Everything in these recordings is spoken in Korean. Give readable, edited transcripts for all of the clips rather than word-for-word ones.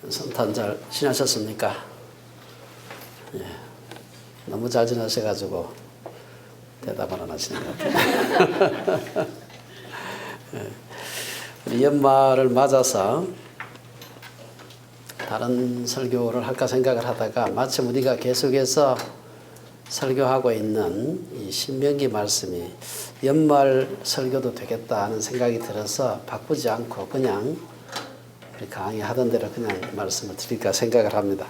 성탄 잘 지나셨습니까? 예. 너무 잘 지나셔가지고 대답을 안 하시는 것 같아요. 예. 우리 연말을 맞아서 다른 설교를 할까 생각을 하다가 마침 우리가 계속해서 설교하고 있는 이 신명기 말씀이 연말 설교도 되겠다 하는 생각이 들어서 바꾸지 않고 그냥 우리 강의하던 대로 그냥 말씀을 드릴까 생각을 합니다.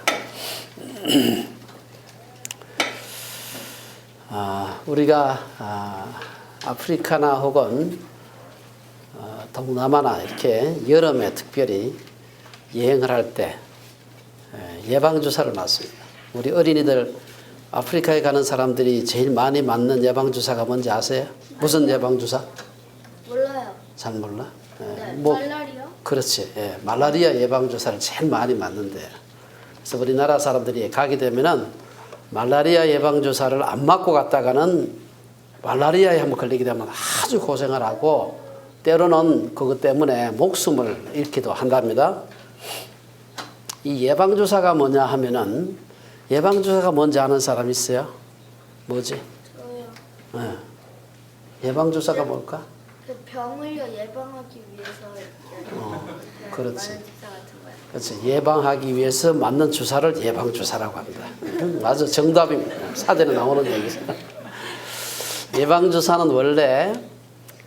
우리가 아프리카나 혹은 동남아나 이렇게 여름에 특별히 여행을 할 때 예방주사를 맞습니다. 우리 어린이들 아프리카에 가는 사람들이 제일 많이 맞는 예방주사가 뭔지 아세요? 무슨 예방주사? 몰라요. 잘 몰라? 네, 뭐, 말라리아? 그렇지. 예, 말라리아 예방주사를 제일 많이 맞는데, 그래서 우리나라 사람들이 가게 되면은 말라리아 예방주사를 안 맞고 갔다가는 말라리아에 한번 걸리게 되면 아주 고생을 하고 때로는 그것 때문에 목숨을 잃기도 한답니다. 이 예방주사가 뭐냐 하면은 예방주사가 뭔지 아는 사람 있어요? 뭐지? 저요. 예. 예방주사가 뭘까? 그 병을요 예방하기 위해서 그렇지. 맞는 주사 같은 거요. 그렇지. 예방하기 위해서 맞는 주사를 예방주사라고 합니다. 맞아. 정답입니다. 사전에 나오는 얘기죠. 예방주사는 원래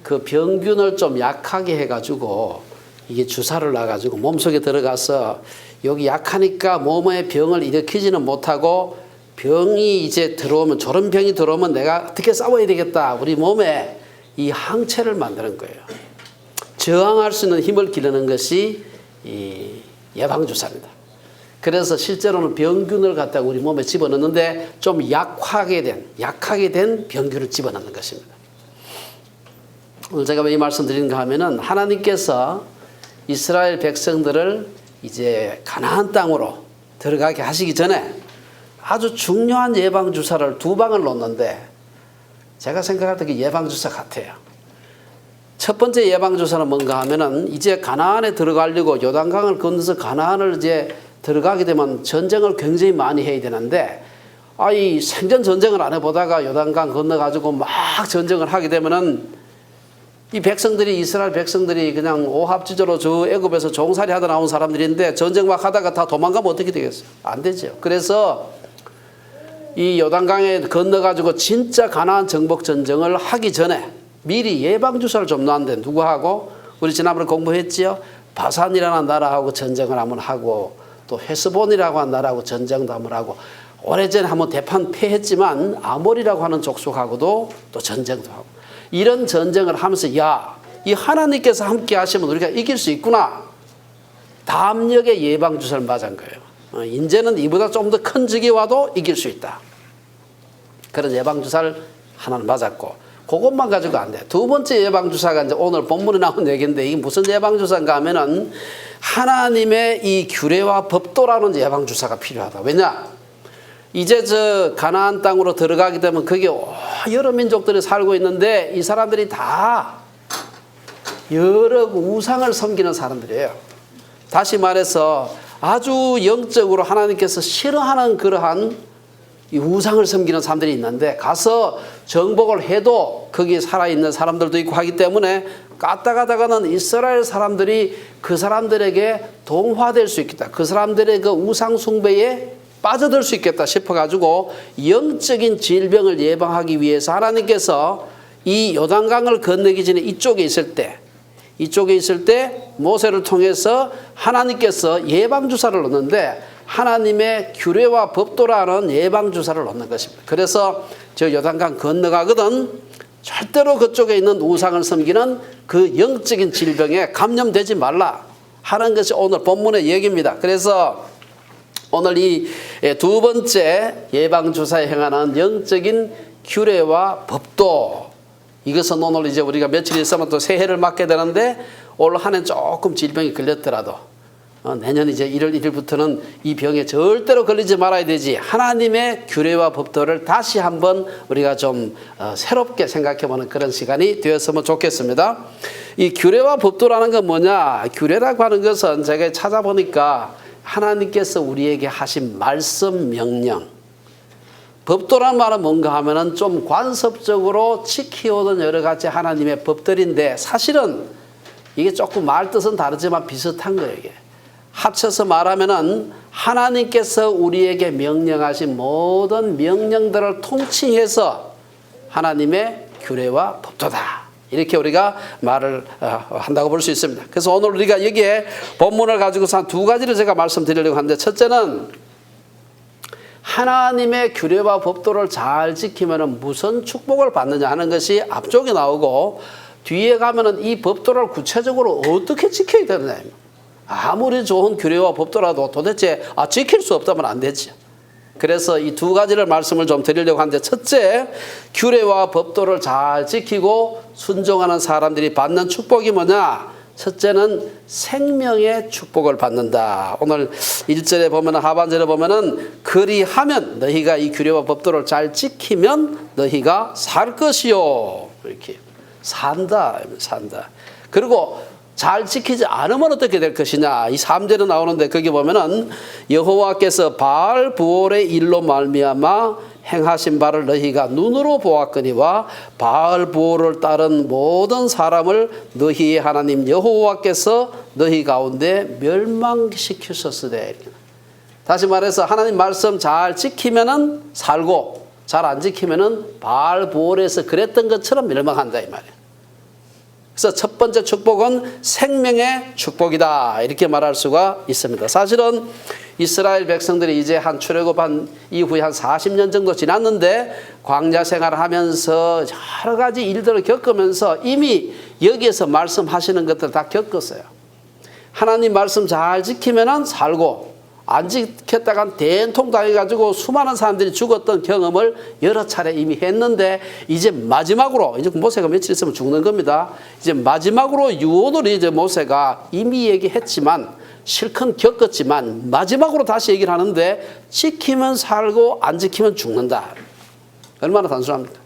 그 병균을 좀 약하게 해가지고 이게 주사를 놔가지고 몸속에 들어가서 여기 약하니까 몸에 병을 일으키지는 못하고 병이 이제 들어오면 저런 병이 들어오면 내가 어떻게 싸워야 되겠다. 우리 몸에 이 항체를 만드는 거예요. 저항할 수 있는 힘을 기르는 것이 이 예방주사입니다. 그래서 실제로는 병균을 갖다가 우리 몸에 집어넣는데 좀 약하게 된 병균을 집어넣는 것입니다. 오늘 제가 왜 이 말씀 드리는가 하면은 하나님께서 이스라엘 백성들을 이제 가나안 땅으로 들어가게 하시기 전에 아주 중요한 예방주사를 2방을 놓는데 제가 생각할 때 그 예방주사 같아요. 첫 번째 예방주사는 뭔가 하면은 이제 가나안에 들어가려고 요단강을 건너서 가나안을 이제 들어가게 되면 전쟁을 굉장히 많이 해야 되는데 이 생전 전쟁을 안 해보다가 요단강 건너가지고 막 전쟁을 하게 되면은 이 백성들이 이스라엘 백성들이 그냥 오합지졸로 저 애굽에서 종살이 하다 나온 사람들인데 전쟁 막 하다가 다 도망가면 어떻게 되겠어요? 안 되죠. 그래서 이 요단강에 건너가지고 진짜 가나안 정복 전쟁을 하기 전에 미리 예방주사를 좀 놨는데 누구하고? 우리 지난번에 공부했지요? 바산이라는 나라하고 전쟁을 한번 하고 또 헤스본이라고 하는 나라하고 전쟁도 한번 하고 오래전에 한번 대판 패했지만 아몰이라고 하는 족속하고도 또 전쟁도 하고 이런 전쟁을 하면서 이 하나님께서 함께 하시면 우리가 이길 수 있구나. 담력의 예방주사를 맞은 거예요. 이제는 이보다 좀 더 큰 적이 와도 이길 수 있다. 그런 예방주사를 하나는 맞았고 그것만 가지고 안 돼. 2번째 예방주사가 이제 오늘 본문에 나온 얘기인데 이게 무슨 예방주사인가 하면은 하나님의 이 규례와 법도라는 예방주사가 필요하다. 왜냐? 이제 저 가나안 땅으로 들어가게 되면 거기 여러 민족들이 살고 있는데 이 사람들이 다 여러 우상을 섬기는 사람들이에요. 다시 말해서 아주 영적으로 하나님께서 싫어하는 그러한 이 우상을 섬기는 사람들이 있는데 가서 정복을 해도 거기에 살아있는 사람들도 있고 하기 때문에 가다가는 이스라엘 사람들이 그 사람들에게 동화될 수 있겠다. 그 사람들의 그 우상 숭배에 빠져들 수 있겠다 싶어가지고 영적인 질병을 예방하기 위해서 하나님께서 이 요단강을 건너기 전에 이쪽에 있을 때 모세를 통해서 하나님께서 예방주사를 넣는데 하나님의 규례와 법도라는 예방주사를 넣는 것입니다. 그래서 저 요단강 건너가거든 절대로 그쪽에 있는 우상을 섬기는 그 영적인 질병에 감염되지 말라 하는 것이 오늘 본문의 얘기입니다. 그래서 오늘 이 2번째 예방주사에 행하는 영적인 규례와 법도 이것은 오늘 이제 우리가 며칠 있으면 또 새해를 맞게 되는데 올 한 해 조금 질병이 걸렸더라도 내년 이제 1월 1일부터는 이 병에 절대로 걸리지 말아야 되지. 하나님의 규례와 법도를 다시 한번 우리가 좀 새롭게 생각해보는 그런 시간이 되었으면 좋겠습니다. 이 규례와 법도라는 건 뭐냐? 규례라고 하는 것은 제가 찾아보니까 하나님께서 우리에게 하신 말씀 명령. 법도란 말은 뭔가 하면은 좀 관습적으로 지켜오던 여러 가지 하나님의 법들인데 사실은 이게 조금 말 뜻은 다르지만 비슷한 거예요. 이게. 합쳐서 말하면은 하나님께서 우리에게 명령하신 모든 명령들을 통칭해서 하나님의 규례와 법도다. 이렇게 우리가 말을 한다고 볼 수 있습니다. 그래서 오늘 우리가 여기에 본문을 가지고서 한 두 가지를 제가 말씀드리려고 하는데, 첫째는 하나님의 규례와 법도를 잘 지키면 무슨 축복을 받느냐 하는 것이 앞쪽에 나오고, 뒤에 가면은 이 법도를 구체적으로 어떻게 지켜야 되느냐. 아무리 좋은 규례와 법도라도 도대체 지킬 수 없다면 안 되지. 그래서 이 두 가지를 말씀을 좀 드리려고 하는데, 첫째, 규례와 법도를 잘 지키고 순종하는 사람들이 받는 축복이 뭐냐? 첫째는 생명의 축복을 받는다. 오늘 1절에 보면, 하반절에 보면은 그리하면, 너희가 이 규례와 법도를 잘 지키면 너희가 살 것이요. 이렇게 산다. 그리고 잘 지키지 않으면 어떻게 될 것이냐. 이 3절에 나오는데 거기 보면은 여호와께서 바알 부올의 일로 말미암아 행하신 바를 너희가 눈으로 보았거니와 바알 부올을 따른 모든 사람을 너희의 하나님 여호와께서 너희 가운데 멸망시키셨으되. 다시 말해서 하나님 말씀 잘 지키면은 살고, 잘 안 지키면은 바알 부올에서 그랬던 것처럼 멸망한다 이 말이에요. 그래서 첫 번째 축복은 생명의 축복이다. 이렇게 말할 수가 있습니다. 사실은 이스라엘 백성들이 이제 한 출애굽한 이후에 한 40년 정도 지났는데 광야 생활을 하면서 여러 가지 일들을 겪으면서 이미 여기에서 말씀하시는 것들 다 겪었어요. 하나님 말씀 잘 지키면 살고, 안 지켰다간 대통령 당해가지고 수많은 사람들이 죽었던 경험을 여러 차례 이미 했는데, 이제 마지막으로, 이제 모세가 며칠 있으면 죽는 겁니다. 이제 마지막으로 유언을 이제 모세가 이미 얘기했지만, 실컷 겪었지만, 마지막으로 다시 얘기를 하는데, 지키면 살고 안 지키면 죽는다. 얼마나 단순합니까?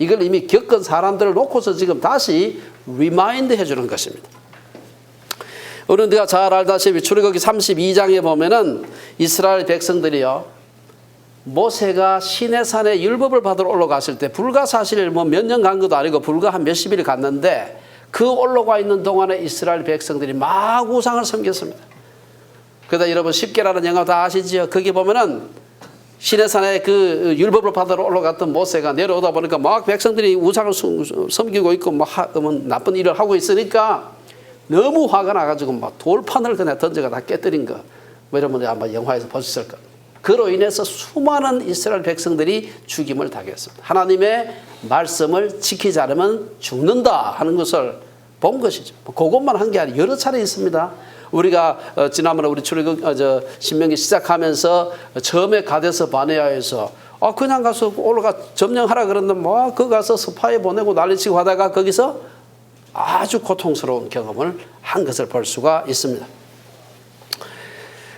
이걸 이미 겪은 사람들을 놓고서 지금 다시 리마인드 해주는 것입니다. 우리가 잘 알다시피 출애굽기 32장에 보면은 이스라엘 백성들이요, 모세가 시내산에 율법을 받으러 올라갔을 때 불과 사실 몇 년 간 것도 아니고 불과 한 몇십 일 갔는데, 그 올라가 있는 동안에 이스라엘 백성들이 막 우상을 섬겼습니다. 그러다 여러분 10개라는 영화 다 아시지요? 거기 보면은 시내산에 그 율법을 받으러 올라갔던 모세가 내려오다 보니까 막 백성들이 우상을 섬기고 있고 막 나쁜 일을 하고 있으니까 너무 화가 나가지고 막 돌판을 그냥 던져가 다 깨뜨린 거. 여러분들이 아마 영화에서 보셨을 겁니다. 그로 인해서 수많은 이스라엘 백성들이 죽임을 당했습니다. 하나님의 말씀을 지키지 않으면 죽는다 하는 것을 본 것이죠. 그것만 한 게 아니라 여러 차례 있습니다. 우리가 지난번에 우리 출애굽 신명기 시작하면서 처음에 가데스 바네아에서 그냥 가서 올라가 점령하라 그랬는데 그 가서 스파이 보내고 난리치고 하다가 거기서 아주 고통스러운 경험을 한 것을 볼 수가 있습니다.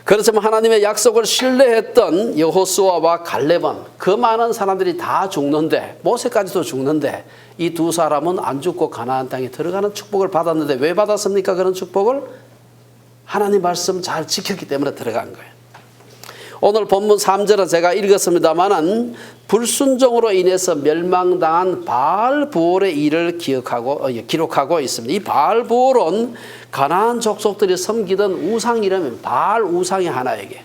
그렇지만 하나님의 약속을 신뢰했던 여호수아와 갈렙은 그 많은 사람들이 다 죽는데, 모세까지도 죽는데, 이 두 사람은 안 죽고 가나안 땅에 들어가는 축복을 받았는데, 왜 받았습니까? 그런 축복을 하나님 말씀 잘 지켰기 때문에 들어간 거예요. 오늘 본문 3절은 제가 읽었습니다만은 불순종으로 인해서 멸망당한 바알부올의 일을 기록하고 있습니다. 이 바알부올은 가나안 족속들이 섬기던 우상 이름은 바알 우상의 하나에게,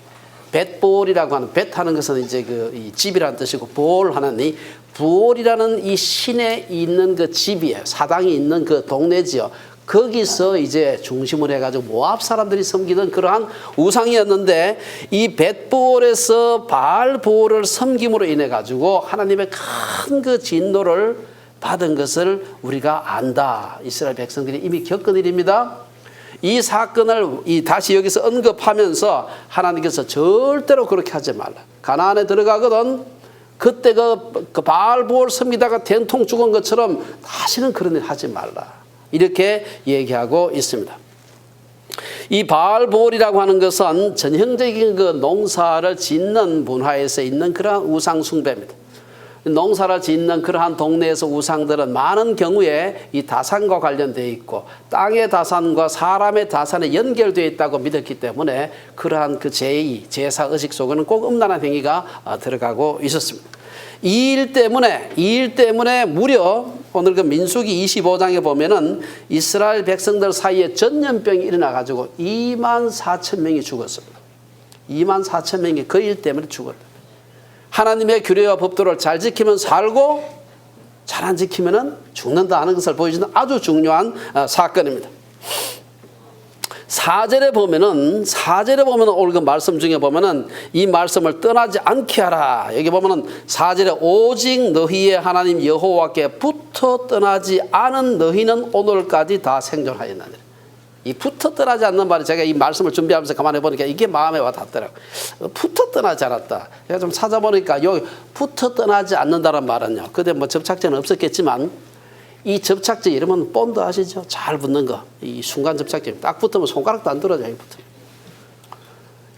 벳보올이라고 하는, 벳하는 것은 이제 이 집이라는 뜻이고, 보올 하는 이 부올이라는 이 신에 있는 그 집이에요. 사당이 있는 그 동네지요. 거기서 이제 중심을 해가지고 모압 사람들이 섬기던 그러한 우상이었는데, 이 벳보올에서 바알보올을 섬김으로 인해 가지고 하나님의 큰 그 진노를 받은 것을 우리가 안다. 이스라엘 백성들이 이미 겪은 일입니다. 이 사건을 다시 여기서 언급하면서 하나님께서 절대로 그렇게 하지 말라. 가나안에 들어가거든 그때 그 바알보올 섬기다가 된통 죽은 것처럼 다시는 그런 일 하지 말라. 이렇게 얘기하고 있습니다. 이 바알보올이라고 하는 것은 전형적인 그 농사를 짓는 문화에서 있는 그러한 우상 숭배입니다. 농사를 짓는 그러한 동네에서 우상들은 많은 경우에 이 다산과 관련되어 있고 땅의 다산과 사람의 다산에 연결되어 있다고 믿었기 때문에 그러한 그 제사 의식 속에는 꼭 음란한 행위가 들어가고 있었습니다. 이 일 때문에 무려 오늘 그 민수기 25장에 보면은 이스라엘 백성들 사이에 전염병이 일어나가지고 24,000명이 죽었습니다. 24,000명이 그 일 때문에 죽었다. 하나님의 규례와 법도를 잘 지키면 살고 잘 안 지키면 죽는다 하는 것을 보여주는 아주 중요한 사건입니다. 4절에 보면은 오늘 그 말씀 중에 보면은 이 말씀을 떠나지 않게 하라. 여기 보면은 4절에 오직 너희의 하나님 여호와께 붙어 떠나지 않은 너희는 오늘까지 다 생존하였나니. 이 붙어 떠나지 않는 말이 제가 이 말씀을 준비하면서 가만히 보니까 이게 마음에 와 닿더라고요. 붙어 떠나지 않았다. 제가 좀 찾아보니까 여기 붙어 떠나지 않는다는 말은요. 그때 뭐 접착제는 없었겠지만 이 접착제 이름은 본드 아시죠? 잘 붙는 거. 이 순간 접착제. 딱 붙으면 손가락도 안 떨어져요.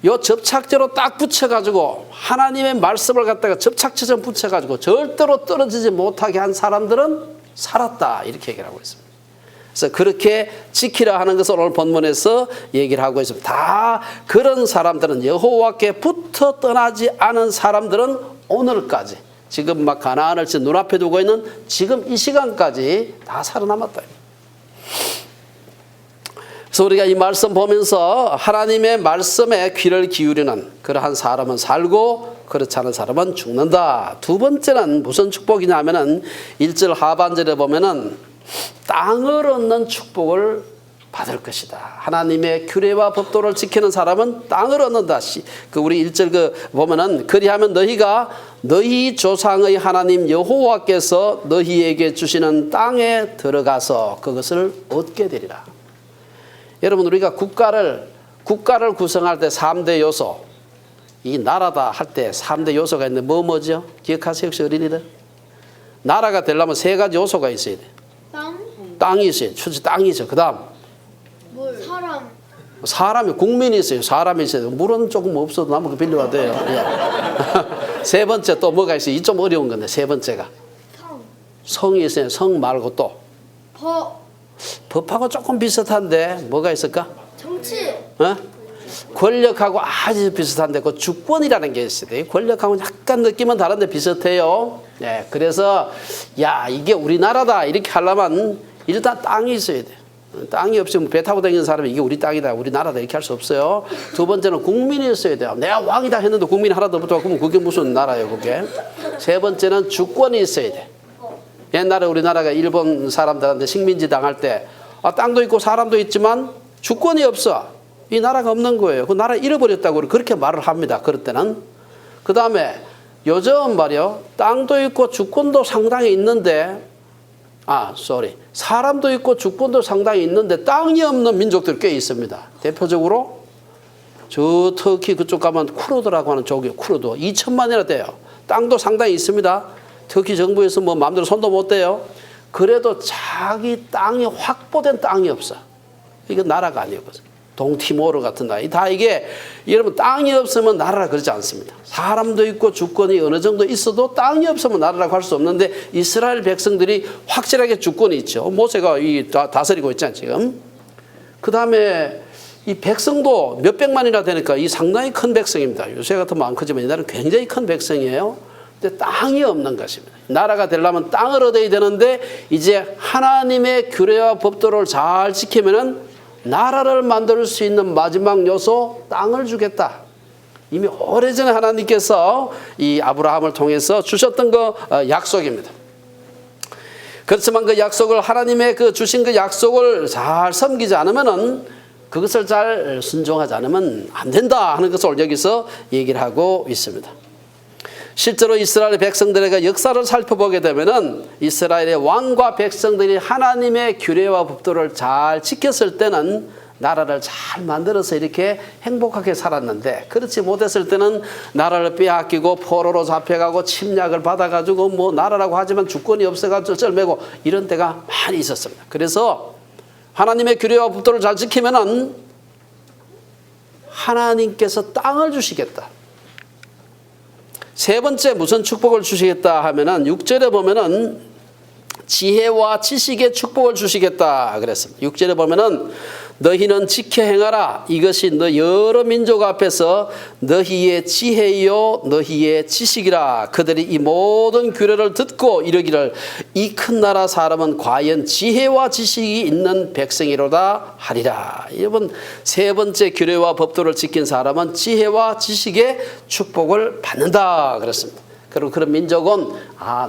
이 접착제로 딱 붙여가지고 하나님의 말씀을 갖다가 접착제처럼 붙여가지고 절대로 떨어지지 못하게 한 사람들은 살았다. 이렇게 얘기를 하고 있습니다. 그래서 그렇게 지키라 하는 것을 오늘 본문에서 얘기를 하고 있습니다. 다 그런 사람들은 여호와께 붙어 떠나지 않은 사람들은 오늘까지 지금 막 가나안을 눈앞에 두고 있는 지금 이 시간까지 다 살아남았다. 그래서 우리가 이 말씀 보면서 하나님의 말씀에 귀를 기울이는 그러한 사람은 살고 그렇지 않은 사람은 죽는다. 두 번째는 무슨 축복이냐면은 1절 하반절에 보면은 땅을 얻는 축복을 받을 것이다. 하나님의 규례와 법도를 지키는 사람은 땅을 얻는다. 우리 1절 보면은 그리하면 너희가 너희 조상의 하나님 여호와께서 너희에게 주시는 땅에 들어가서 그것을 얻게 되리라. 여러분 우리가 국가를 구성할 때 3대 요소 이 나라다 할 때 3대 요소가 있는데 뭐죠? 기억하세요 혹시 어린이들? 나라가 되려면 3가지 요소가 있어야 돼. 땅이 있어요. 첫째 땅이 있어요. 그 다음 사람이 국민이 있어요. 사람이 있어요. 물은 조금 없어도 남은 거 빌려야 돼요. 예. 세 번째 또 뭐가 있어요? 이 좀 어려운 건데 세 번째가 성이 있어요. 성 말고 또 법하고 조금 비슷한데 뭐가 있을까? 정치. 권력하고 아주 비슷한데 그 주권이라는 게 있어요. 권력하고 약간 느낌은 다른데 비슷해요. 네, 그래서 이게 우리나라다 이렇게 하려면 일단 땅이 있어야 돼. 땅이 없으면 배 타고 다니는 사람이 이게 우리 땅이다 우리 나라다 이렇게 할 수 없어요. 두 번째는 국민이 있어야 돼요. 내가 왕이다 했는데 국민이 하나도 없다고 그러면 그게 무슨 나라예요 그게. 세 번째는 주권이 있어야 돼. 옛날에 우리나라가 일본 사람들한테 식민지 당할 때 땅도 있고 사람도 있지만 주권이 없어. 이 나라가 없는 거예요. 그 나라 잃어버렸다고 그렇게 말을 합니다. 그럴 때는. 그 다음에 요즘 말이요. 땅도 있고 주권도 상당히 있는데 사람도 있고 주권도 상당히 있는데 땅이 없는 민족들이 꽤 있습니다. 대표적으로 저 터키 그쪽 가면 쿠르드라고 하는 쪽이요. 쿠르드 2천만이나 돼요. 땅도 상당히 있습니다. 터키 정부에서 뭐 마음대로 손도 못 대요. 그래도 자기 땅이 확보된 땅이 없어. 이건 나라가 아니거든. 동티모르 같은 나라. 다 이게 여러분 땅이 없으면 나라라 그러지 않습니다. 사람도 있고 주권이 어느 정도 있어도 땅이 없으면 나라라고 할 수 없는데 이스라엘 백성들이 확실하게 주권이 있죠. 모세가 다스리고 있잖아요 지금. 그 다음에 이 백성도 몇백만이나 되니까 이 상당히 큰 백성입니다. 요새 같으면 안 크지만 옛날에는 굉장히 큰 백성이에요. 근데 땅이 없는 것입니다. 나라가 되려면 땅을 얻어야 되는데 이제 하나님의 규례와 법도를 잘 지키면은 나라를 만들 수 있는 마지막 요소 땅을 주겠다. 이미 오래전에 하나님께서 이 아브라함을 통해서 주셨던 그 약속입니다. 그렇지만 그 약속을 하나님의 주신 그 약속을 잘 섬기지 않으면은 그것을 잘 순종하지 않으면 안 된다 하는 것을 여기서 얘기를 하고 있습니다. 실제로 이스라엘 백성들의 역사를 살펴보게 되면은 이스라엘의 왕과 백성들이 하나님의 규례와 법도를 잘 지켰을 때는 나라를 잘 만들어서 이렇게 행복하게 살았는데 그렇지 못했을 때는 나라를 빼앗기고 포로로 잡혀가고 침략을 받아가지고 뭐 나라라고 하지만 주권이 없어가지고 쩔매고 이런 때가 많이 있었습니다. 그래서 하나님의 규례와 법도를 잘 지키면은 하나님께서 땅을 주시겠다. 세 번째 무슨 축복을 주시겠다 하면은 6절에 보면은 지혜와 지식의 축복을 주시겠다 그랬습니다. 6절에 보면은 너희는 지켜 행하라. 이것이 너 여러 민족 앞에서 너희의 지혜요 너희의 지식이라. 그들이 이 모든 규례를 듣고 이르기를 이 큰 나라 사람은 과연 지혜와 지식이 있는 백성이로다 하리라. 여러분 세 번째 규례와 법도를 지킨 사람은 지혜와 지식의 축복을 받는다 그랬습니다. 그리고 그런 민족은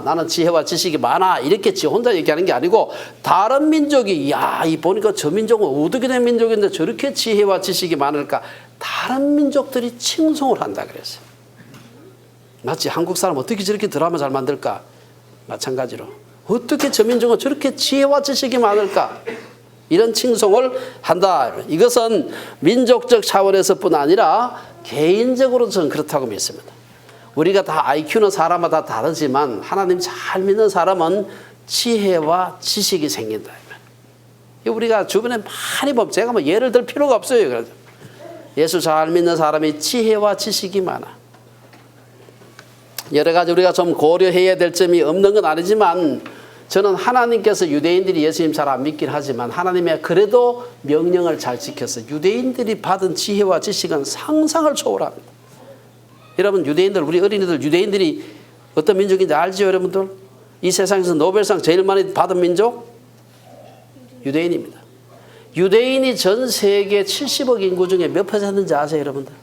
나는 지혜와 지식이 많아 이렇게 지 혼자 얘기하는 게 아니고 다른 민족이 이 보니까 저 민족은 어떻게 된 민족인데 저렇게 지혜와 지식이 많을까 다른 민족들이 칭송을 한다 그랬어요. 마치 한국 사람 어떻게 저렇게 드라마 잘 만들까 마찬가지로 어떻게 저 민족은 저렇게 지혜와 지식이 많을까 이런 칭송을 한다. 이것은 민족적 차원에서뿐 아니라 개인적으로 저는 그렇다고 믿습니다. 우리가 다 IQ는 사람마다 다르지만 하나님 잘 믿는 사람은 지혜와 지식이 생긴다. 우리가 주변에 많이 보면 제가 뭐 예를 들 필요가 없어요. 예수 잘 믿는 사람이 지혜와 지식이 많아. 여러 가지 우리가 좀 고려해야 될 점이 없는 건 아니지만 저는 하나님께서 유대인들이 예수님 잘 안 믿긴 하지만 하나님의 그래도 명령을 잘 지켜서 유대인들이 받은 지혜와 지식은 상상을 초월합니다. 여러분 유대인들 우리 어린이들 유대인들이 어떤 민족인지 알지요 여러분들? 이 세상에서 노벨상 제일 많이 받은 민족? 유대인입니다. 유대인이 전 세계 70억 인구 중에 몇 %인지 아세요 여러분들?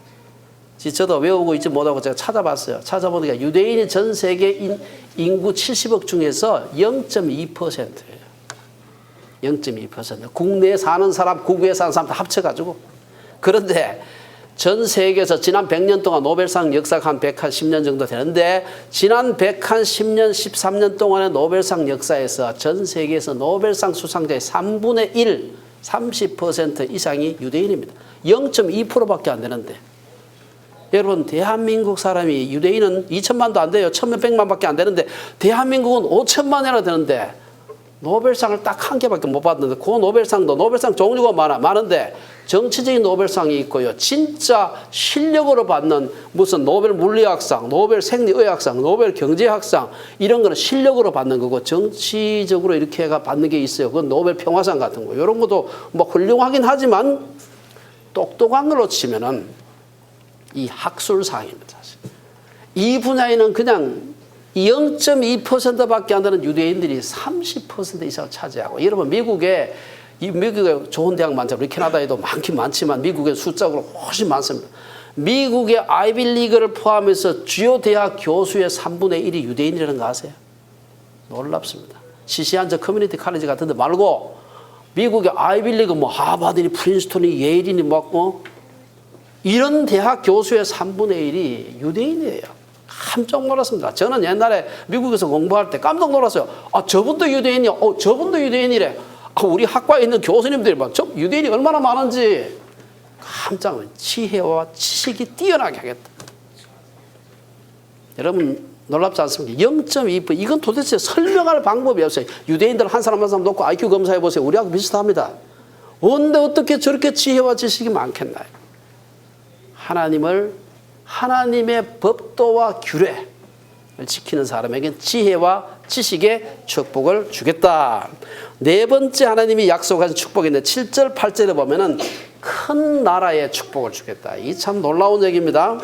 저도 외우고 있지 못하고 제가 찾아봤어요. 찾아보니까 유대인이 전 세계 인구 70억 중에서 0.2%예요. 0.2%. 국내에 사는 사람, 국외에 사는 사람 다 합쳐가지고. 그런데 전 세계에서 지난 100년 동안 노벨상 역사가 한 110년 정도 되는데 지난 110년, 13년 동안의 노벨상 역사에서 전 세계에서 노벨상 수상자의 3분의 1, 30% 이상이 유대인입니다. 0.2%밖에 안 되는데 여러분 대한민국 사람이 유대인은 2천만도 안 돼요. 1,100만밖에 안 되는데 대한민국은 5천만이나 되는데 노벨상을 딱 한 개밖에 못 받는데 그 노벨상도 노벨상 종류가 많은데 정치적인 노벨상이 있고요. 진짜 실력으로 받는 무슨 노벨 물리학상, 노벨 생리의학상, 노벨 경제학상 이런 거는 실력으로 받는 거고 정치적으로 이렇게 해가 받는 게 있어요. 그건 노벨 평화상 같은 거. 이런 것도 뭐 훌륭하긴 하지만 똑똑한 걸로 치면은 이 학술상입니다. 사실. 이 분야에는 그냥 0.2%밖에 안 되는 유대인들이 30% 이상을 차지하고 여러분 미국에 좋은 대학 많잖아요. 우리 캐나다에도 많긴 많지만 미국의 숫자가 훨씬 많습니다. 미국의 아이비리그를 포함해서 주요 대학 교수의 3분의 1이 유대인이라는 거 아세요? 놀랍습니다. 시시한 저 커뮤니티 칼리지 같은 데 말고 미국의 아이비리그 뭐 하버드니 프린스턴이 예일이니 뭐 이런 대학 교수의 3분의 1이 유대인이에요. 깜짝 놀랐습니다. 저는 옛날에 미국에서 공부할 때 깜짝 놀랐어요. 저분도 유대인이야. 저분도 유대인이래. 우리 학과에 있는 교수님들이 막 저 유대인이 얼마나 많은지 깜짝 놀랐어요. 지혜와 지식이 뛰어나게 하겠다. 여러분 놀랍지 않습니까? 0.2% 이건 도대체 설명할 방법이 없어요. 유대인들 한 사람 한 사람 놓고 IQ 검사해 보세요. 우리하고 비슷합니다. 근데 어떻게 저렇게 지혜와 지식이 많겠나요? 하나님의 법도와 규례를 지키는 사람에게 지혜와 지식의 축복을 주겠다. 네 번째 하나님이 약속한 축복인데 7절 8절에 보면은 큰 나라의 축복을 주겠다. 이 참 놀라운 얘기입니다.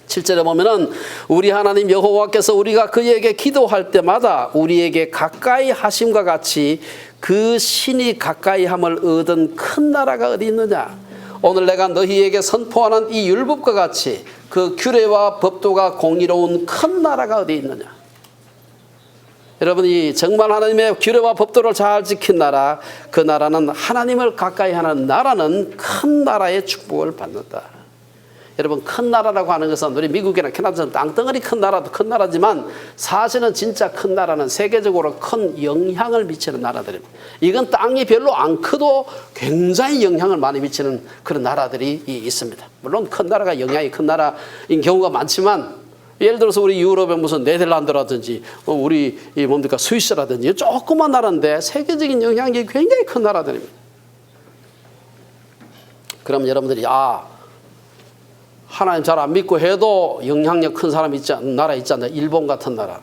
7절에 보면은 우리 하나님 여호와께서 우리가 그에게 기도할 때마다 우리에게 가까이 하심과 같이 그 신이 가까이 함을 얻은 큰 나라가 어디 있느냐. 오늘 내가 너희에게 선포하는 이 율법과 같이 그 규례와 법도가 공의로운 큰 나라가 어디 있느냐. 여러분이 정말 하나님의 규례와 법도를 잘 지킨 나라, 그 나라는 하나님을 가까이 하는 나라는 큰 나라의 축복을 받는다. 여러분 큰 나라라고 하는 것은 우리 미국이나 캐나다처럼 땅덩어리 큰 나라도 큰 나라지만 사실은 진짜 큰 나라는 세계적으로 큰 영향을 미치는 나라들입니다. 이건 땅이 별로 안 커도 굉장히 영향을 많이 미치는 그런 나라들이 있습니다. 물론 큰 나라가 영향이 큰 나라인 경우가 많지만 예를 들어서 우리 유럽의 무슨 네덜란드라든지 우리 뭡니까 스위스라든지 조그만 나라인데 세계적인 영향력이 굉장히 큰 나라들입니다. 그럼 여러분들이 하나님 잘 안 믿고 해도 영향력 큰 사람 나라 있잖아요. 일본 같은 나라.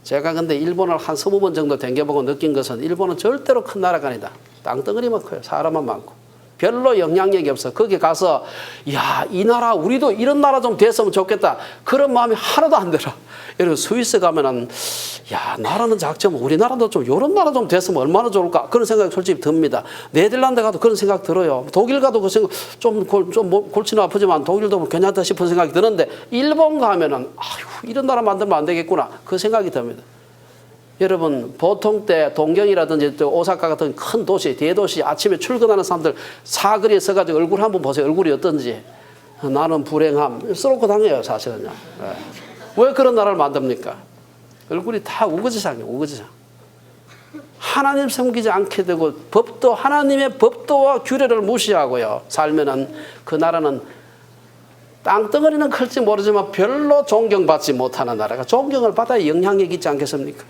제가 근데 일본을 한 20번 정도 댕겨보고 느낀 것은 일본은 절대로 큰 나라가 아니다. 땅덩어리만 커요. 사람만 많고. 별로 영향력이 없어. 거기 가서 야, 이 나라 우리도 이런 나라 좀 됐으면 좋겠다. 그런 마음이 하나도 안 들어. 여러분 스위스 가면은 야, 나라는 작지만 우리나라도 좀 이런 나라 좀 됐으면 얼마나 좋을까. 그런 생각이 솔직히 듭니다. 네덜란드 가도 그런 생각 들어요. 독일 가도 그 생각 좀 골치는 아프지만 독일도 괜찮다 싶은 생각이 드는데 일본 가면은 아휴, 이런 나라 만들면 안 되겠구나. 그 생각이 듭니다. 여러분 보통 때 동경이라든지 또 오사카 같은 큰 도시 대도시 아침에 출근하는 사람들 사거리에 서가지고 얼굴 한번 보세요. 얼굴이 어떤지. 나는 불행함 쏘고 당해요 사실은요. 왜 그런 나라를 만듭니까? 얼굴이 다 우거지상이에요. 우거지상. 하나님 섬기지 않게 되고 법도 하나님의 법도와 규례를 무시하고요 살면은 그 나라는 땅덩어리는 클지 모르지만 별로 존경받지 못하는 나라가 존경을 받아야 영향력이 있지 않겠습니까?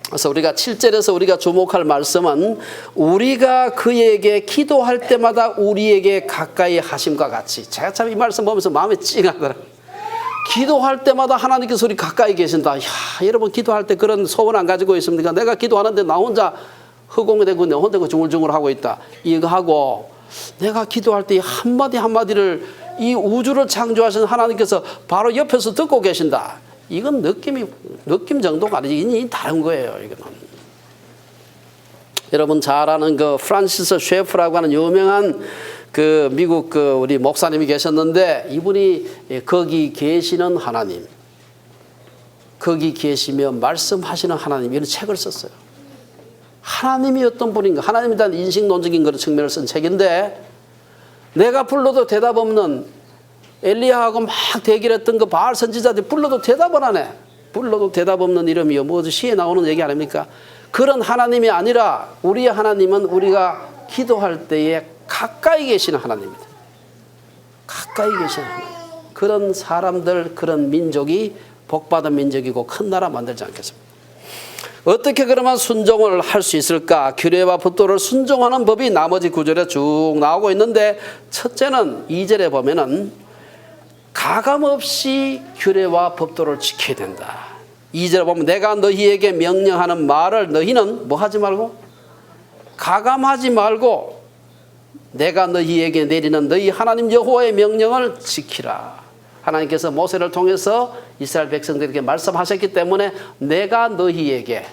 그래서 우리가 7절에서 우리가 주목할 말씀은 우리가 그에게 기도할 때마다 우리에게 가까이 하심과 같이. 제가 참 이 말씀 보면서 마음이 찡하더라고요. 기도할 때마다 하나님께서 우리 가까이 계신다. 야, 여러분 기도할 때 그런 소원 안 가지고 있습니까? 내가 기도하는데 나 혼자 허공이 되고 내 혼자 중얼중얼 하고 있다. 이거 하고 내가 기도할 때 한마디 한마디를 이 우주를 창조하신 하나님께서 바로 옆에서 듣고 계신다. 이건 느낌 정도가 아니지. 이 다른 거예요, 이거는. 여러분 잘 아는 그 프란시스 셰프라고 하는 유명한 그 미국 그 우리 목사님이 계셨는데 이분이 거기 계시는 하나님, 거기 계시며 말씀하시는 하나님 이런 책을 썼어요. 하나님이 어떤 분인가, 하나님에 대한 인식론적인 그런 측면을 쓴 책인데 내가 불러도 대답 없는 엘리야하고 막 대결했던 그 바알 선지자들이 불러도 대답을 안 해. 불러도 대답 없는 이름이요. 뭐 시에 나오는 얘기 아닙니까? 그런 하나님이 아니라 우리의 하나님은 우리가 기도할 때에 가까이 계시는 하나님입니다. 가까이 계시는 하나님. 그런 사람들, 그런 민족이 복받은 민족이고 큰 나라 만들지 않겠습니까? 어떻게 그러면 순종을 할 수 있을까? 규례와 법도를 순종하는 법이 나머지 구절에 쭉 나오고 있는데 첫째는 2절에 보면은 가감없이 규례와 법도를 지켜야 된다. 2절에 보면 내가 너희에게 명령하는 말을 너희는 뭐 하지 말고? 가감하지 말고 내가 너희에게 내리는 너희 하나님 여호와의 명령을 지키라. 하나님께서 모세를 통해서 이스라엘 백성들에게 말씀하셨기 때문에 내가 너희에게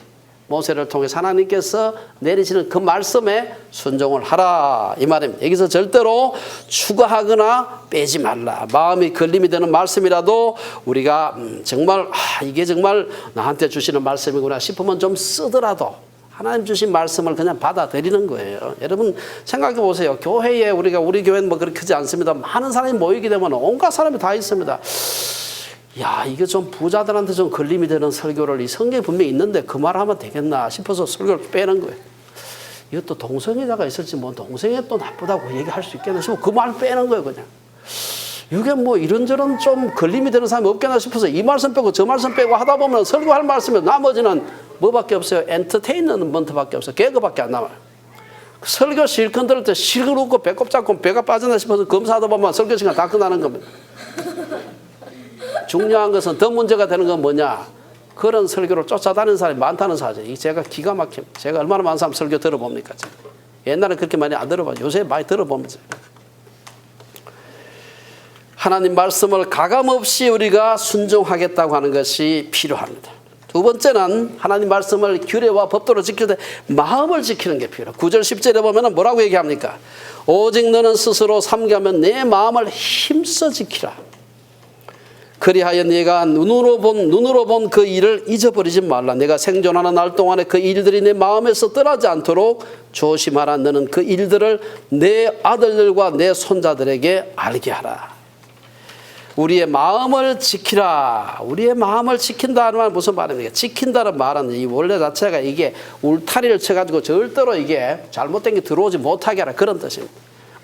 모세를 통해서 하나님께서 내리시는 그 말씀에 순종을 하라 이 말입니다. 여기서 절대로 추가하거나 빼지 말라. 마음이 걸림이 되는 말씀이라도 우리가 정말 이게 정말 나한테 주시는 말씀이구나 싶으면 좀 쓰더라도 하나님 주신 말씀을 그냥 받아들이는 거예요. 여러분 생각해 보세요. 교회에 우리 교회는 뭐 그렇게 크지 않습니다. 많은 사람이 모이게 되면 온갖 사람이 다 있습니다. 야, 이게 좀 부자들한테 좀 걸림이 되는 설교를 이 성경에 분명히 있는데 그 말 하면 되겠나 싶어서 설교를 빼는 거예요. 이것도 동성애자가 있을지 뭐 동성애 또 나쁘다고 얘기할 수 있겠나 싶어 그 말 빼는 거예요, 그냥. 이게 뭐 이런저런 좀 걸림이 되는 사람이 없겠나 싶어서 이 말씀 빼고 저 말씀 빼고 하다 보면 설교할 말씀이 나머지는 뭐밖에 없어요? 엔터테인먼트밖에 없어요. 개그밖에 안 남아요. 설교 실컷 들을 때 실컷 웃고 배꼽 잡고 배가 빠졌나 싶어서 검사하다 보면 설교 시간 다 끝나는 겁니다. 중요한 것은 더 문제가 되는 건 뭐냐? 그런 설교를 쫓아다니는 사람이 많다는 사실. 이 제가 기가 막힙니다. 제가 얼마나 많은 사람 설교 들어봅니까? 제가. 옛날에 그렇게 많이 안 들어봐요. 요새 많이 들어봅니다. 하나님 말씀을 가감없이 우리가 순종하겠다고 하는 것이 필요합니다. 두 번째는 하나님 말씀을 규례와 법도를 지킬 때 마음을 지키는 게 필요해요. 9절 10절에 보면 뭐라고 얘기합니까? 오직 너는 스스로 삼가면 내 마음을 힘써 지키라. 그리하여 네가 눈으로 본 그 일을 잊어버리지 말라. 내가 생존하는 날 동안에 그 일들이 내 마음에서 떠나지 않도록 조심하라. 너는 그 일들을 내 아들들과 내 손자들에게 알게 하라. 우리의 마음을 지키라. 우리의 마음을 지킨다는 말은 무슨 말입니까? 지킨다는 말은 이 원래 자체가 이게 울타리를 쳐가지고 절대로 이게 잘못된 게 들어오지 못하게 하라 그런 뜻입니다.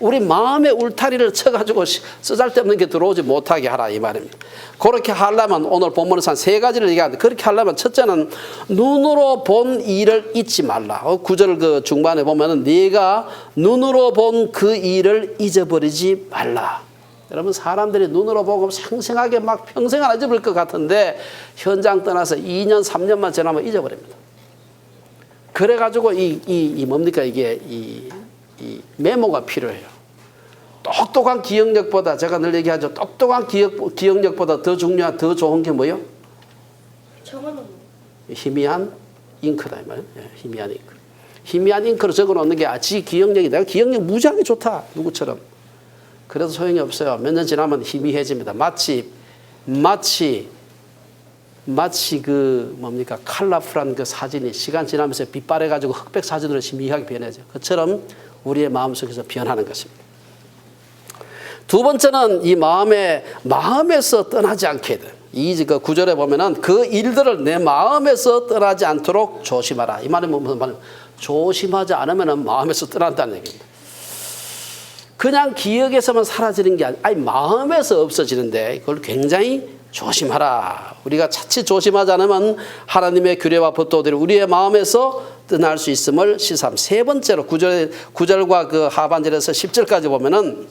우리 마음의 울타리를 쳐가지고 쓰잘데없는 게 들어오지 못하게 하라 이 말입니다. 그렇게 하려면 오늘 본문에서 한 3가지를 얘기하는데 그렇게 하려면 첫째는 눈으로 본 일을 잊지 말라. 9절 그 중반에 보면은 네가 눈으로 본 그 일을 잊어버리지 말라. 여러분 사람들이 눈으로 보고 생생하게 막 평생 안 잊어버릴 것 같은데 현장 떠나서 2년 3년만 지나면 잊어버립니다. 그래가지고 뭡니까 이게 이 메모가 필요해요. 똑똑한 기억력보다 제가 늘 얘기하죠. 똑똑한 기억력보다 더 중요한 더 좋은 게 뭐예요? 적어놓는 희미한 잉크다 이 말이에요. 희미한 잉크. 희미한 잉크로 적어놓는 게 지 기억력이 내가 기억력 무지하게 좋다 누구처럼. 그래도 소용이 없어요. 몇 년 지나면 희미해집니다. 마치 그 뭡니까 컬러풀한 그 사진이 시간 지나면서 빛바래가지고 흑백 사진으로 희미하게 변해져. 그처럼 우리의 마음속에서 변하는 것입니다. 두 번째는 이 마음에서 떠나지 않게 돼. 이 그 9절에 보면은 그 일들을 내 마음에서 떠나지 않도록 조심하라. 이 말은 무슨 말이에요? 조심하지 않으면은 마음에서 떠난다는 얘기입니다. 그냥 기억에서만 사라지는 게 아니 마음에서 없어지는데 그걸 굉장히 조심하라. 우리가 자칫 조심하지 않으면 하나님의 규례와 법도들이 우리의 마음에서 떠날 수 있음을 시사함. 세 번째로 9절과 그 하반절에서 10절까지 보면은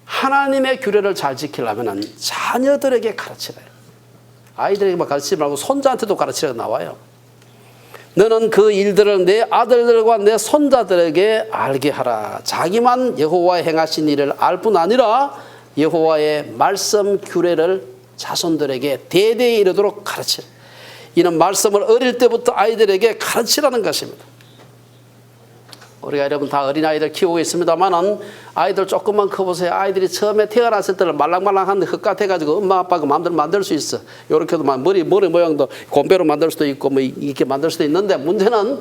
하나님의 규례를 잘 지키려면 자녀들에게 가르치라. 아이들에게만 가르치지 말고 손자한테도 가르치라고 나와요. 너는 그 일들을 내 아들들과 내 손자들에게 알게 하라. 자기만 여호와의 행하신 일을 알 뿐 아니라 여호와의 말씀 규례를 자손들에게 대대에 이르도록 가르치라. 이는 말씀을 어릴 때부터 아이들에게 가르치라는 것입니다. 우리가 여러분 다 어린아이들 키우고 있습니다만은 아이들 조금만 커보세요. 아이들이 처음에 태어났을 때는 말랑말랑한데 흙 같아가지고 엄마 아빠가 마음대로 만들 수 있어. 이렇게도 머리 모양도 곰배로 만들 수도 있고 뭐 이렇게 만들 수도 있는데 문제는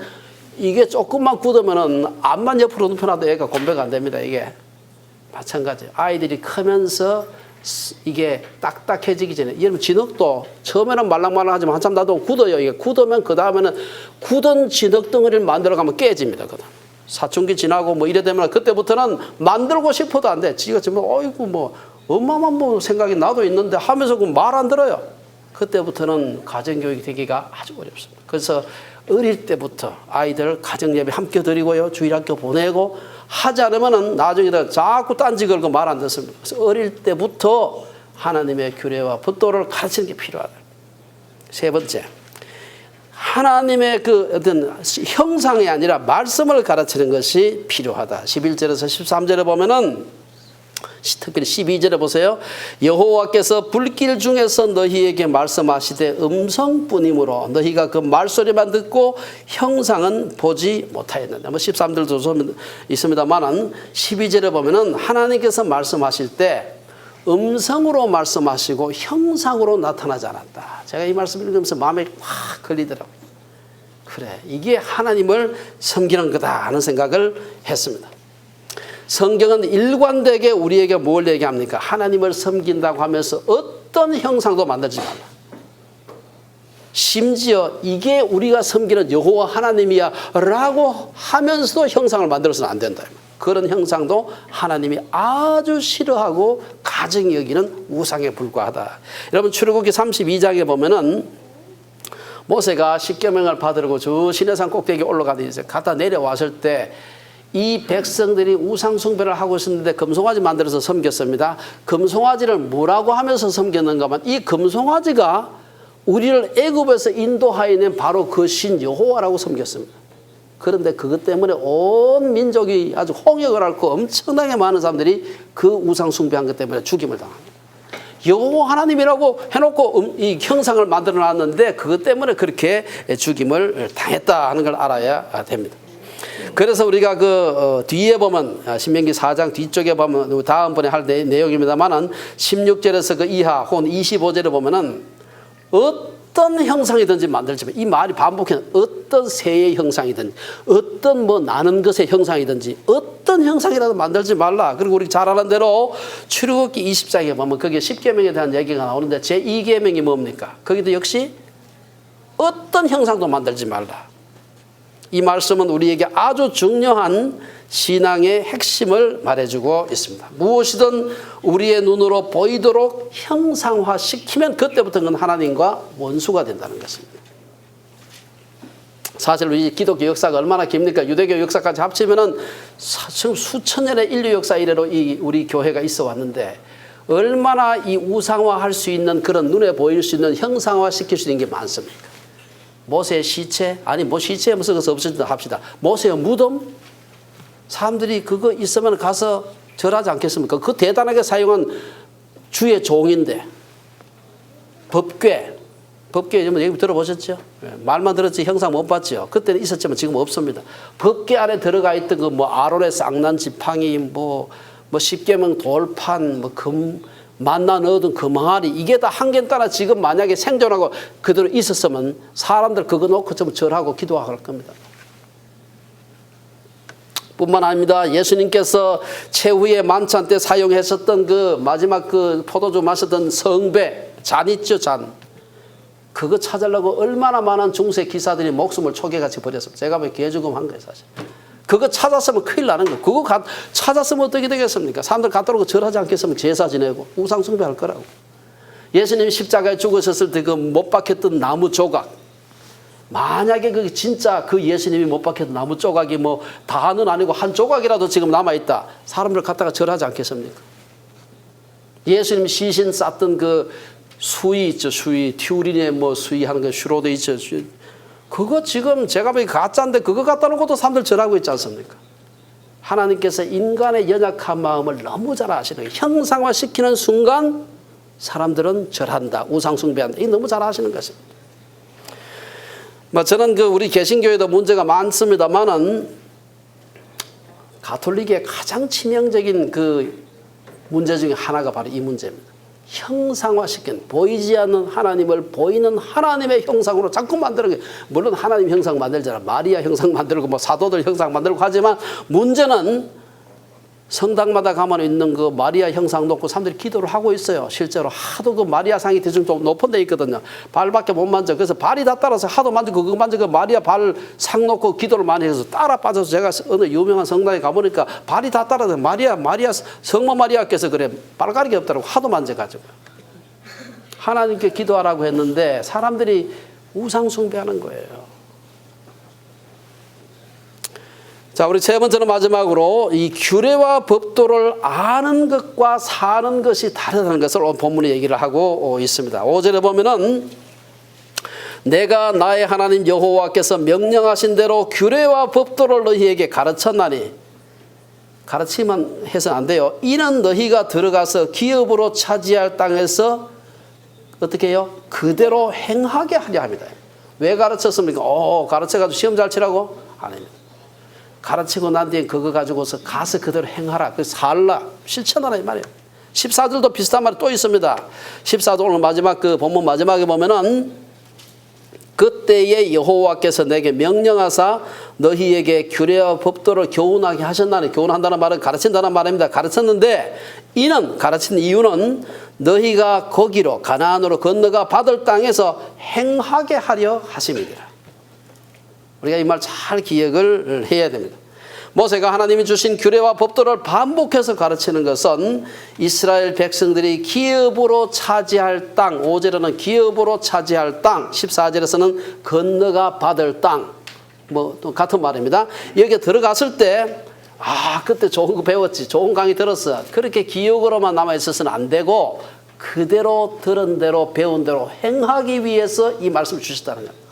이게 조금만 굳으면은 앞만 옆으로 눕혀놔도 애가 곰배가 안 됩니다. 이게 마찬가지예요. 아이들이 크면서 이게 딱딱해지기 전에 여러분 진흙도 처음에는 말랑말랑하지만 한참 놔두면 굳어요. 이게 굳으면 그 다음에는 굳은 진흙 덩어리를 만들어가면 깨집니다. 그다음. 사춘기 지나고 뭐 이래 되면 그때부터는 만들고 싶어도 안 돼. 지가 지금 어이구 뭐 엄마만 뭐 생각이 나도 있는데 하면서 그 말 안 들어요. 그때부터는 가정교육이 되기가 아주 어렵습니다. 그래서 어릴 때부터 아이들 가정예배 함께 드리고요. 주일학교 보내고 하지 않으면은 나중에 자꾸 딴지 걸고 말 안 듣습니다. 그래서 어릴 때부터 하나님의 규례와 법도를 가르치는 게 필요하다. 세 번째. 하나님의 그 어떤 형상이 아니라 말씀을 가르치는 것이 필요하다. 11절에서 13절에 보면은 특히 12절에 보세요. 여호와께서 불길 중에서 너희에게 말씀하시되 음성뿐이므로 너희가 그 말소리만 듣고 형상은 보지 못하였는데 13절도 있습니다만은 12절에 보면은 하나님께서 말씀하실 때 음성으로 말씀하시고 형상으로 나타나지 않았다. 제가 이 말씀을 읽으면서 마음에 확 걸리더라고요. 그래, 이게 하나님을 섬기는 거다 하는 생각을 했습니다. 성경은 일관되게 우리에게 뭘 얘기합니까? 하나님을 섬긴다고 하면서 어떤 형상도 만들지 말라. 심지어 이게 우리가 섬기는 여호와 하나님이야 라고 하면서도 형상을 만들어서는 안 된다. 그런 형상도 하나님이 아주 싫어하고 가증히 여기는 우상에 불과하다. 여러분 출애굽기 32장에 보면은 모세가 십계명을 받으려고 저 시내산 꼭대기에 올라가서 갔다 내려왔을 때 이 백성들이 우상 숭배를 하고 있었는데 금송아지 만들어서 섬겼습니다. 금송아지를 뭐라고 하면서 섬겼는가 하면 이 금송아지가 우리를 애굽에서 인도하여낸 바로 그 신 여호와라고 섬겼습니다. 그런데 그것 때문에 온 민족이 아주 홍역을 앓고 엄청나게 많은 사람들이 그 우상 숭배한 것 때문에 죽임을 당합니다. 여호와 하나님이라고 해놓고 이 형상을 만들어 놨는데 그것 때문에 그렇게 죽임을 당했다 하는 걸 알아야 됩니다. 그래서 우리가 그 뒤에 보면 신명기 4장 뒤쪽에 보면 다음번에 할 내용입니다만은 16절에서 그 이하 혹은 25절에 보면은 어떤 형상이든지 만들지 마. 이 말이 반복해. 어떤 새의 형상이든지 어떤 뭐 나는 것의 형상이든지 어떤 형상이라도 만들지 말라. 그리고 우리 잘 아는 대로 출애굽기 20장에 보면 거기에 10계명에 대한 얘기가 나오는데 제2계명이 뭡니까? 거기도 역시 어떤 형상도 만들지 말라. 이 말씀은 우리에게 아주 중요한 신앙의 핵심을 말해주고 있습니다. 무엇이든 우리의 눈으로 보이도록 형상화시키면 그때부터 그건 하나님과 원수가 된다는 것입니다. 사실 우리 기독교 역사가 얼마나 깁니까? 유대교 역사까지 합치면은 지금 수천 년의 인류 역사 이래로 이 우리 교회가 있어 왔는데 얼마나 이 우상화할 수 있는 그런 눈에 보일 수 있는 형상화시킬 수 있는 게 많습니까? 모세의 시체, 아니 뭐 시체에 무슨 것이 없어진다 합시다. 모세의 무덤, 사람들이 그거 있으면 가서 절하지 않겠습니까? 그 대단하게 사용한 주의 종인데 법궤 얘기 들어보셨죠? 말만 들었지 형상 못 봤죠? 그때는 있었지만 지금 없습니다. 법궤 안에 들어가 있던 그 뭐 아론의 쌍난 지팡이, 뭐 십계명 돌판, 뭐 금 만나 넣어둔 금항아리, 이게 다 한견 따라 지금 만약에 생존하고 그대로 있었으면 사람들 그거 놓고 좀 절하고 기도하고 할 겁니다. 뿐만 아닙니다. 예수님께서 최후의 만찬 때 사용하셨던 그 마지막 그 포도주 마셨던 성배, 잔 있죠, 잔. 그거 찾으려고 얼마나 많은 중세 기사들이 목숨을 초계같이 버렸어요. 제가 뭐 개죽음한 거예요, 사실. 그거 찾았으면 큰일 나는 거예요. 그거 찾았으면 어떻게 되겠습니까? 사람들 갖다 놓고 절하지 않겠으면 제사 지내고 우상 숭배할 거라고. 예수님이 십자가에 죽으셨을 때 그 못 박혔던 나무 조각, 만약에 그 진짜 그 예수님이 못 박혔던 나무 조각이 뭐 다는 아니고 한 조각이라도 지금 남아있다, 사람들 갖다가 절하지 않겠습니까? 예수님 시신 쌌던 그 수의 있죠, 수의. 튜린의 뭐 수의하는 거 슈로드 있죠. 그거 지금 제가 보기 가짜인데 그거 갖다 놓고도 사람들 절하고 있지 않습니까? 하나님께서 인간의 연약한 마음을 너무 잘 아시는 거예요. 형상화시키는 순간 사람들은 절한다, 우상숭배한다. 이게 너무 잘 아시는 것입니다. 저는 그 우리 개신교에도 문제가 많습니다만은 가톨릭의 가장 치명적인 그 문제 중에 하나가 바로 이 문제입니다. 형상화시킨, 보이지 않는 하나님을 보이는 하나님의 형상으로 자꾸 만드는 게, 물론 하나님 형상 만들잖아. 마리아 형상 만들고 뭐 사도들 형상 만들고 하지만 문제는 성당마다 가면 있는 그 마리아 형상 놓고 사람들이 기도를 하고 있어요. 실제로 하도 그 마리아 상이 대충 좀 높은 데 있거든요. 발밖에 못 만져. 그래서 발이 다 따라서 하도 만지고 그거 만지고 마리아 발 상 놓고 기도를 많이 해서 따라 빠져서 제가 어느 유명한 성당에 가보니까 발이 다 따라서 마리아 성모 마리아께서 그래 발가락이 없다고 하도 만져가지고 하나님께 기도하라고 했는데 사람들이 우상 숭배하는 거예요. 자, 우리 세 번째는 마지막으로 이 규례와 법도를 아는 것과 사는 것이 다르다는 것을 오늘 본문에 얘기를 하고 있습니다. 5절에 보면은 내가 나의 하나님 여호와께서 명령하신 대로 규례와 법도를 너희에게 가르쳤나니, 가르치면 해서는 안 돼요. 이는 너희가 들어가서 기업으로 차지할 땅에서 어떻게 해요? 그대로 행하게 하려 합니다. 왜 가르쳤습니까? 가르쳐가지고 시험 잘 치라고? 아닙니다. 가르치고 난 뒤에 그거 가지고서 가서 그대로 행하라. 그래서 살라. 실천하라 이 말이에요. 14절도 비슷한 말이 또 있습니다. 14절 오늘 마지막 그 본문 마지막에 보면은 그때에 여호와께서 내게 명령하사 너희에게 규례와 법도를 교훈하게 하셨나니, 교훈한다는 말은 가르친다는 말입니다. 가르쳤는데 이는, 가르친 이유는 너희가 거기로 가나안으로 건너가 받을 땅에서 행하게 하려 하심이니라. 우리가 이 말 잘 기억을 해야 됩니다. 모세가 하나님이 주신 규례와 법도를 반복해서 가르치는 것은 이스라엘 백성들이 기업으로 차지할 땅, 5절에는 기업으로 차지할 땅, 14절에서는 건너가 받을 땅, 뭐 또 같은 말입니다. 여기에 들어갔을 때 그때 좋은 거 배웠지, 좋은 강의 들었어, 그렇게 기억으로만 남아있어서는 안 되고 그대로 들은 대로 배운 대로 행하기 위해서 이 말씀을 주셨다는 겁니다.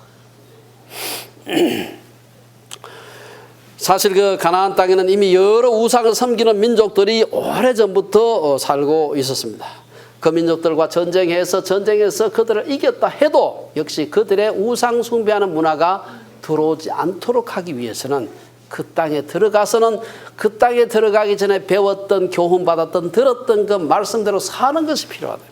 사실 그 가나안 땅에는 이미 여러 우상을 섬기는 민족들이 오래전부터 살고 있었습니다. 그 민족들과 전쟁해서 그들을 이겼다 해도 역시 그들의 우상 숭배하는 문화가 들어오지 않도록 하기 위해서는 그 땅에 들어가서는 그 땅에 들어가기 전에 배웠던, 교훈받았던, 들었던 그 말씀대로 사는 것이 필요하다.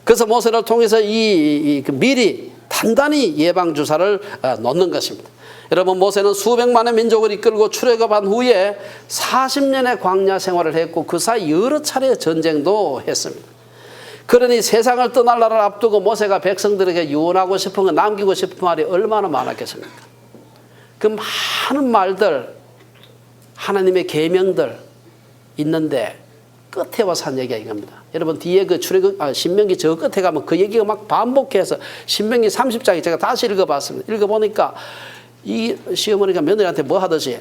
그래서 모세를 통해서 미리 단단히 예방주사를 놓는 것입니다. 여러분, 모세는 수백만의 민족을 이끌고 출애굽한 후에 40년의 광야 생활을 했고 그 사이 여러 차례 전쟁도 했습니다. 그러니 세상을 떠날 날을 앞두고 모세가 백성들에게 유언하고 싶은 거, 남기고 싶은 말이 얼마나 많았겠습니까? 그 많은 말들, 하나님의 계명들 있는데 끝에 와서 한 얘기가 이겁니다. 여러분 뒤에 그 신명기 저 끝에 가면 그 얘기가 막 반복해서 신명기 30장이 제가 다시 읽어봤습니다. 읽어보니까 이 시어머니가 며느리한테 뭐 하듯이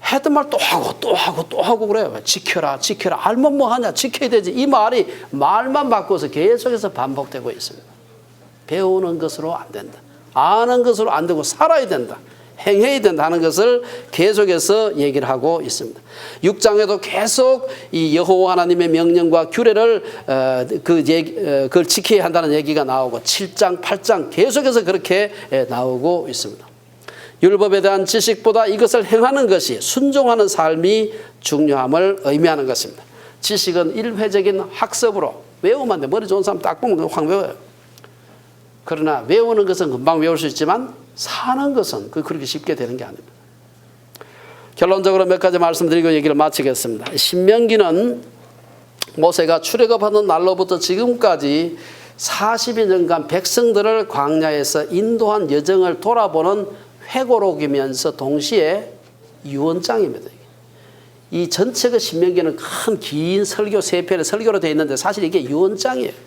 했던 말 또 하고 또 하고 또 하고 그래요. 지켜라 지켜라. 알면 뭐 하냐 지켜야 되지. 이 말이 말만 바꿔서 계속해서 반복되고 있습니다. 배우는 것으로 안 된다. 아는 것으로 안 되고 살아야 된다. 행해야 된다는 것을 계속해서 얘기를 하고 있습니다. 6장에도 계속 이 여호와 하나님의 명령과 규례를 그걸 지켜야 한다는 얘기가 나오고 7장, 8장 계속해서 그렇게 나오고 있습니다. 율법에 대한 지식보다 이것을 행하는 것이 순종하는 삶이 중요함을 의미하는 것입니다. 지식은 일회적인 학습으로 외우면 돼. 머리 좋은 사람 딱 보면 확 외워요. 그러나 외우는 것은 금방 외울 수 있지만 사는 것은 그렇게 쉽게 되는 게 아닙니다. 결론적으로 몇 가지 말씀드리고 얘기를 마치겠습니다. 신명기는 모세가 출애굽하던 날로부터 지금까지 40여 년간 백성들을 광야에서 인도한 여정을 돌아보는 회고록이면서 동시에 유언장입니다. 이 전체가 신명기는 큰 긴 설교 3편의 설교로 되어 있는데 사실 이게 유언장이에요.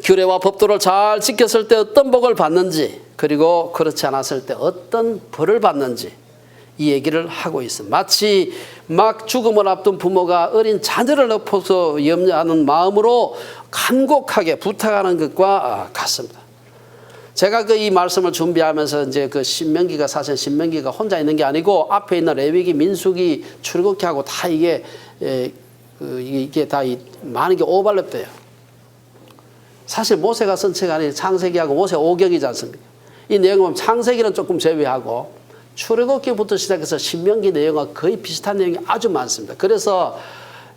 규례와 법도를 잘 지켰을 때 어떤 복을 받는지, 그리고 그렇지 않았을 때 어떤 벌을 받는지 이 얘기를 하고 있습니다. 마치 막 죽음을 앞둔 부모가 어린 자녀를 엎어서 염려하는 마음으로 간곡하게 부탁하는 것과 같습니다. 제가 이 말씀을 준비하면서 이제 신명기가 사실 신명기가 혼자 있는 게 아니고 앞에 있는 레위기, 민수기, 출애굽기하고 다 이게 다 많은 게 오버랩돼요. 사실 모세가 쓴 책 아니에요. 창세기하고 모세 오경이지 않습니까? 이 내용을 보면 창세기는 조금 제외하고 출애굽기부터 시작해서 신명기 내용과 거의 비슷한 내용이 아주 많습니다. 그래서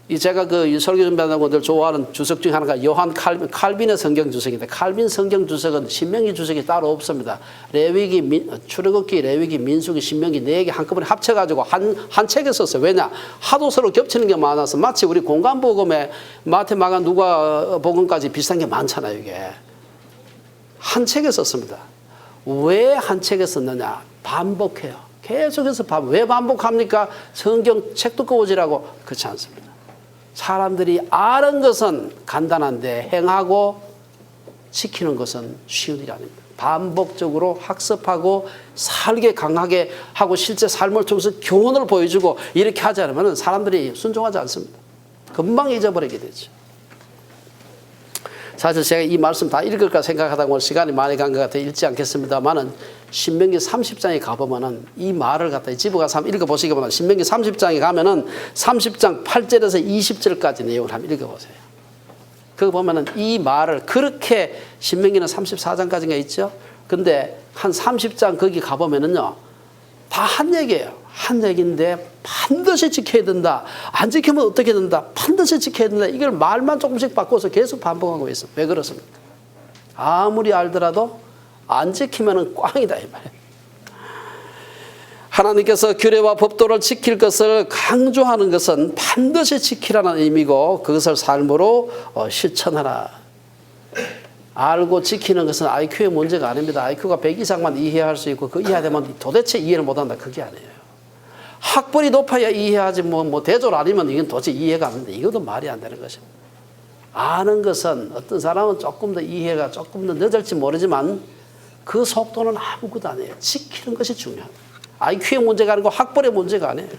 제가 설교 준비하는 분들 좋아하는 주석 중에 하나가 요한 칼빈의 성경 주석인데 칼빈 성경 주석은 신명기 주석이 따로 없습니다. 레위기, 출애굽기, 레위기, 민수기, 신명기 4개 한꺼번에 합쳐가지고 한 책에 썼어요. 왜냐? 하도 서로 겹치는 게 많아서 마치 우리 공간복음에 마태, 마가, 누가 복음까지 비슷한 게 많잖아요. 이게 한 책에 썼습니다. 왜 한 책에 썼느냐? 반복해요. 계속해서 왜 반복합니까? 성경 책 두꺼워지라고 그렇지 않습니다. 사람들이 아는 것은 간단한데 행하고 지키는 것은 쉬운 일이 아닙니다. 반복적으로 학습하고 살게 강하게 하고 실제 삶을 통해서 교훈을 보여주고 이렇게 하지 않으면 사람들이 순종하지 않습니다. 금방 잊어버리게 되죠. 사실 제가 이 말씀 다 읽을까 생각하다 보면 시간이 많이 간 것 같아 읽지 않겠습니다만은 신명기 30장에 가보면은 이 말을 갖다 집어가서 한번 읽어보시기보다는 신명기 30장에 가면은 30장 8절에서 20절까지 내용을 한번 읽어보세요. 그거 보면은 이 말을 그렇게 신명기는 34장까지가 있죠. 근데 한 30장 거기 가보면은요. 다 한 얘기예요. 한 얘기인데 반드시 지켜야 된다. 안 지키면 어떻게 된다. 반드시 지켜야 된다. 이걸 말만 조금씩 바꿔서 계속 반복하고 있어요. 왜 그렇습니까? 아무리 알더라도 안 지키면 꽝이다 이 말이에요. 하나님께서 규례와 법도를 지킬 것을 강조하는 것은 반드시 지키라는 의미고 그것을 삶으로 실천하라. 알고 지키는 것은 IQ의 문제가 아닙니다. IQ가 100 이상만 이해할 수 있고 그 이하되면 도대체 이해를 못한다. 그게 아니에요. 학벌이 높아야 이해하지 뭐 대졸 아니면 이건 도저히 이해가 안 된다. 이것도 말이 안 되는 것입니다. 아는 것은 어떤 사람은 조금 더 이해가 조금 더 늦을지 모르지만 그 속도는 아무것도 아니에요. 지키는 것이 중요합니다. IQ의 문제가 아니고 학벌의 문제가 아니에요.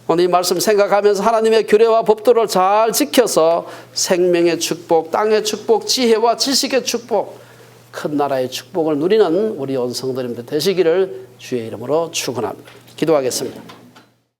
오늘 이 말씀 생각하면서 하나님의 규례와 법도를 잘 지켜서 생명의 축복, 땅의 축복, 지혜와 지식의 축복, 큰 나라의 축복을 누리는 우리 온 성도님들 되시기를 주의 이름으로 축원합니다. 기도하겠습니다.